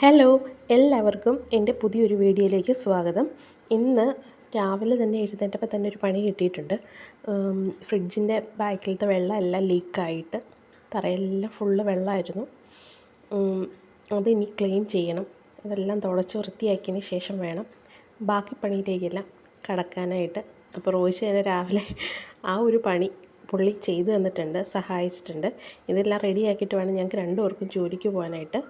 Hello, എല്ലാവർക്കും എൻ്റെ പുതിയൊരു വീഡിയോയിലേക്ക് സ്വാഗതം. ഇന്ന് രാവിലെ തന്നെ എഴുന്നേറ്റപ്പോൾ തന്നെ ഒരു പണി കിട്ടിയിട്ടുണ്ട്. ഫ്രിഡ്ജിൻ്റെ ബാക്കിലത്തെ വെള്ളം എല്ലാം ലീക്കായിട്ട് തറയെല്ലാം ഫുള്ള് വെള്ളമായിരുന്നു. അതിനി ക്ലീൻ ചെയ്യണം. അതെല്ലാം തുടച്ച് വൃത്തിയാക്കിയതിന് ശേഷം വേണം ബാക്കി പണിയിലേക്കെല്ലാം കടക്കാനായിട്ട്. അപ്പോൾ റോയിസ് തന്നെ രാവിലെ ആ ഒരു പണി പുള്ളി ചെയ്തു തന്നിട്ടുണ്ട്, സഹായിച്ചിട്ടുണ്ട്. ഇതെല്ലാം റെഡിയാക്കിയിട്ട് വേണം ഞങ്ങൾക്ക് രണ്ടുപേർക്കും ജോലിക്ക് പോകാനായിട്ട്.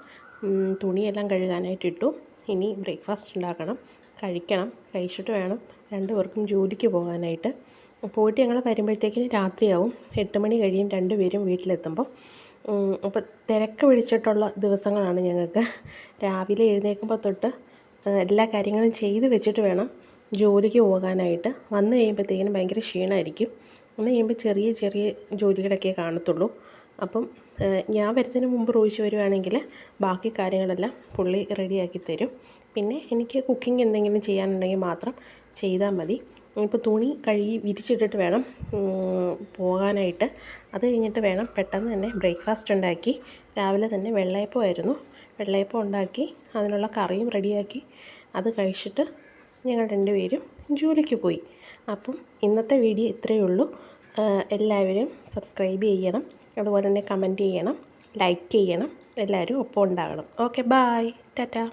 തുണിയെല്ലാം കഴുകാനായിട്ടിട്ടു. ഇനി ബ്രേക്ക്ഫാസ്റ്റ് ഉണ്ടാക്കണം, കഴിക്കണം. കഴിച്ചിട്ട് വേണം രണ്ടുപേർക്കും ജോലിക്ക് പോകാനായിട്ട്. പോയിട്ട് ഞങ്ങൾ വരുമ്പോഴത്തേക്കിന് രാത്രിയാവും. 8 മണി കഴിയും രണ്ടുപേരും വീട്ടിലെത്തുമ്പോൾ. അപ്പോൾ തിരക്ക് പിടിച്ചിട്ടുള്ള ദിവസങ്ങളാണ് ഞങ്ങൾക്ക്. രാവിലെ എഴുന്നേൽക്കുമ്പോൾ തൊട്ട് എല്ലാ കാര്യങ്ങളും ചെയ്ത് വെച്ചിട്ട് വേണം ജോലിക്ക് പോകാനായിട്ട്. വന്നു കഴിയുമ്പോഴത്തേക്കിനും ഭയങ്കര ക്ഷീണമായിരിക്കും. വന്നു കഴിയുമ്പോൾ ചെറിയ ചെറിയ ജോലികളൊക്കെ കാണത്തുള്ളൂ. അപ്പം ഞാൻ വരുന്നതിന് മുമ്പ് റോയിച്ച് വരുവാണെങ്കിൽ ബാക്കി കാര്യങ്ങളെല്ലാം പുള്ളി റെഡിയാക്കി തരും. പിന്നെ എനിക്ക് കുക്കിംഗ് എന്തെങ്കിലും ചെയ്യാനുണ്ടെങ്കിൽ മാത്രം ചെയ്താൽ മതി. ഇപ്പോൾ തുണി കഴുകി വിരിച്ചിട്ടിട്ട് വേണം പോകാനായിട്ട്. അത് കഴിഞ്ഞിട്ട് വേണം പെട്ടെന്ന് തന്നെ ബ്രേക്ക്ഫാസ്റ്റ് ഉണ്ടാക്കി. രാവിലെ തന്നെ വെള്ളയപ്പമായിരുന്നു. വെള്ളയപ്പം ഉണ്ടാക്കി അതിനുള്ള കറിയും റെഡിയാക്കി. അത് കഴിച്ചിട്ട് ഞങ്ങൾ രണ്ടുപേരും ജോലിക്ക് പോയി. അപ്പം ഇന്നത്തെ വീഡിയോ ഇത്രയേ ഉള്ളൂ. എല്ലാവരും സബ്സ്ക്രൈബ് ചെയ്യണം, അതുപോലെ തന്നെ കമൻറ്റ് ചെയ്യണം, ലൈക്ക് ചെയ്യണം. എല്ലാവരും ഒപ്പം ഉണ്ടാകണം. Okay, bye, Tata.